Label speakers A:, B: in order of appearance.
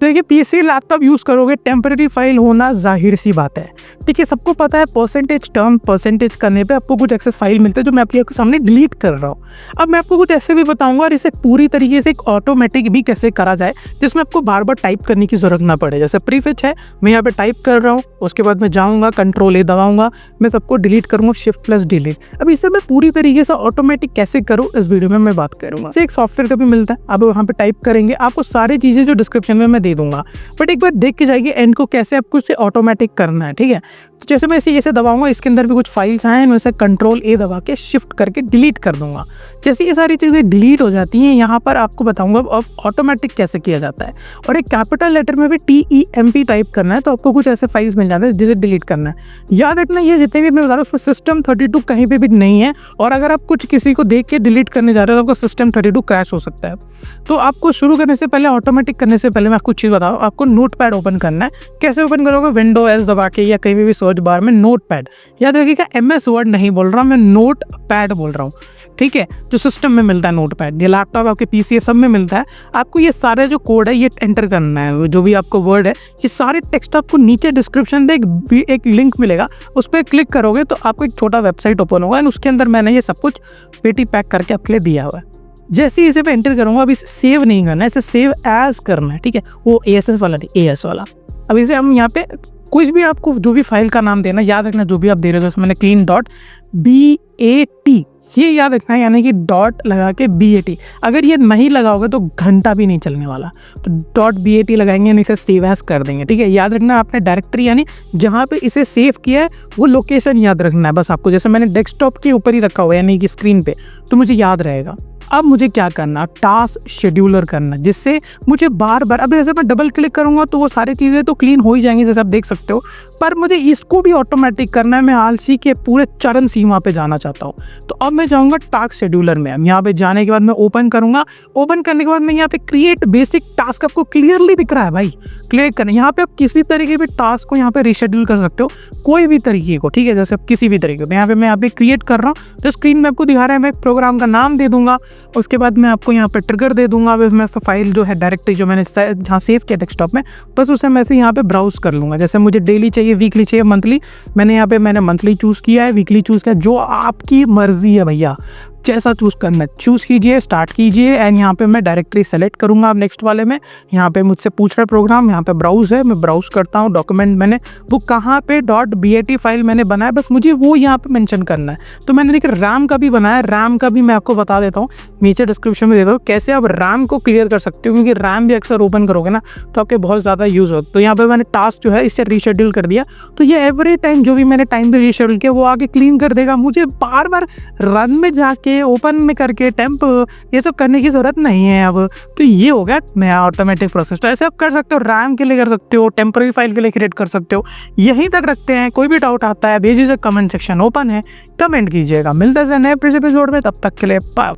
A: देखिए PC laptop use करोगे, temporary file होना जाहिर सी बात है। देखिए सबको पता है परसेंटेज करने पे आपको कुछ एक्सेस फाइल मिलते हैं जो मैं आपके सामने डिलीट कर रहा हूँ। अब मैं आपको कुछ ऐसे भी बताऊंगा और इसे पूरी तरीके से एक ऑटोमेटिक भी कैसे करा जाए जिसमें आपको बार बार टाइप करने की जरूरत ना पड़े। जैसे प्रीफिच है, मैं यहाँ पे टाइप कर रहा हूँ, उसके बाद मैं जाऊँगा Ctrl+A दबाऊंगा, मैं सबको डिलीट करूँगा Shift+Delete। अब इसे मैं पूरी तरीके से ऑटोमेटिक कैसे करूँ इस वीडियो में मैं बात करूँगा। एक सॉफ्टवेयर का भी मिलता है, आप वहाँ पे टाइप करेंगे, आपको सारी चीज़ें जो डिस्क्रिप्शन में मैं दे दूंगा, बट एक बार देख के जाइए एंड को कैसे आपको इसे ऑटोमेटिक करना है। ठीक है, तो जैसे मैं इसे दबाऊंगा, इसके अंदर भी कुछ फाइल्स आए हैं, मैं इसे Ctrl+A दबा के शिफ्ट करके डिलीट कर दूंगा। जैसे ये सारी चीज़ें डिलीट हो जाती हैं, यहाँ पर आपको बताऊंगा अब ऑटोमेटिक कैसे किया जाता है। और एक कैपिटल लेटर में भी TEMP टाइप करना है, तो आपको कुछ ऐसे फाइल्स मिल जाते हैं जिसे डिलीट करना है। याद रखना ये जितने भी मैं बता रहा हूँ उसमें System32 कहीं पे भी नहीं है, और अगर आप कुछ किसी को देख के डिलीट करने जा रहे हो तो आपको System32 क्रैश हो सकता है। तो आपको शुरू करने से पहले, ऑटोमेटिक करने से पहले मैं आपको चीज़ बताऊँ, आपको नोटपैड ओपन करना है। कैसे ओपन करोगे? विंडो S दबा के या कहीं भी सर्च बार में नोटपैड, याद रखिएगा MS वर्ड नहीं बोल रहा हूँ मैं, नोटपैड बोल रहा हूँ। ठीक है, जो सिस्टम में मिलता है नोटपैड, ये लैपटॉप आपके PC सब में मिलता है। आपको ये सारे जो कोड है ये एंटर करना है, जो भी आपको वर्ड है, ये सारे टेक्स्ट आपको नीचे डिस्क्रिप्शन में एक लिंक मिलेगा, उस पर क्लिक करोगे तो आपको एक छोटा वेबसाइट ओपन होगा एंड उसके अंदर मैंने ये सब कुछ पेटी पैक करके आपके लिए दिया हुआ है। जैसे ही इसे मैं एंटर करूँगा, अब इसे सेव नहीं करना है, इसे सेव एज करना है। ठीक है, वो ASS वाला नहीं, AS वाला। अब इसे हम यहाँ पे कुछ भी आपको जो भी फाइल का नाम देना, याद रखना जो भी आप दे रहे हो, जैसे मैंने clean.bat ये याद रखना है, यानी कि डॉट लगा के BAT। अगर ये नहीं लगाओगे तो घंटा भी नहीं चलने वाला, तो .bat लगाएंगे यानी इसे सेव एज कर देंगे। ठीक है, याद रखना आपने डायरेक्टरी यानी जहाँ पे इसे सेव किया है वो लोकेशन याद रखना है बस आपको। जैसे मैंने डेस्कटॉप के ऊपर ही रखा हुआ है यानी कि स्क्रीन पे, तो मुझे याद रहेगा। अब मुझे क्या करना, टास्क शेड्यूलर करना, जिससे मुझे बार बार, अब जैसे मैं डबल क्लिक करूंगा तो वो सारी चीज़ें तो क्लीन हो ही जाएंगी जैसे आप देख सकते हो, पर मुझे इसको भी ऑटोमेटिक करना है। मैं आलसी के पूरे चरण सीमा पे जाना चाहता हूँ, तो अब मैं जाऊँगा टास्क शेड्यूलर में। यहाँ पे जाने के बाद मैं ओपन करूँगा, ओपन करने के बाद मैं यहाँ पे क्रिएट बेसिक टास्क, आपको क्लियरली दिख रहा है भाई, क्लिक करना। यहाँ पे आप किसी तरीके भी टास्क को यहाँ पे रीशेड्यूल कर सकते हो, कोई भी तरीके को। ठीक है, जैसे आप किसी भी तरीके को, मैं यहाँ पे क्रिएट कर रहा हूँ, तो स्क्रीन में आपको दिखा रहा है। मैं प्रोग्राम का नाम दे दूंगा, उसके बाद मैं आपको यहाँ पे ट्रिगर दे दूंगा। मैं फाइल जो है डायरेक्टरी जो मैंने जहाँ सेव किया डेस्कटॉप में, बस उसे मैं से यहाँ पे ब्राउज कर लूँगा। जैसे मुझे डेली चाहिए, वीकली चाहिए, मंथली, मैंने यहाँ पे मंथली चूज़ किया है, वीकली चूज़ किया, जो आपकी मर्जी है भैया, जैसा चूज़ करना चूज़ कीजिए, स्टार्ट कीजिए। एंड यहाँ पे मैं डायरेक्टरी सेलेक्ट करूँगा। अब नेक्स्ट वाले में यहाँ पे मुझसे पूछ रहा है प्रोग्राम, यहाँ पे ब्राउज है, मैं ब्राउज करता हूँ। डॉक्यूमेंट मैंने वो कहाँ पे .bat फाइल मैंने बनाया, बस मुझे वो यहाँ पे मेंशन करना है। तो मैंने देखिए रैम का भी बनाया, रैम का भी मैं आपको बता देता हूँ, नीचे डिस्क्रिप्शन में दे दो कैसे आप रैम को क्लियर कर सकते हो, क्योंकि रैम भी अक्सर ओपन करोगे ना तो आपके बहुत ज़्यादा यूज़ हो। तो यहाँ पर मैंने टास्क जो है इसे रीशेड्यूल कर दिया, तो ये एवरी टाइम जो भी मैंने टाइम पे रीशेड्यूल किया वो आगे क्लीन कर देगा। मुझे बार बार रन में जाके ओपन में के टेम्प ये सब करने की जरूरत नहीं है अब। तो ये हो गया नया ऑटोमेटिक प्रोसेस। तो ऐसे आप कर सकते हो, रैम के लिए कर सकते हो, टेम्पररी फाइल के लिए क्रिएट कर सकते हो। यहीं तक रखते हैं, कोई भी डाउट आता है भेजिए, कमेंट सेक्शन ओपन है, कमेंट कीजिएगा। मिलते हैं नए एपिसोड में, तब तक के लिए बाय।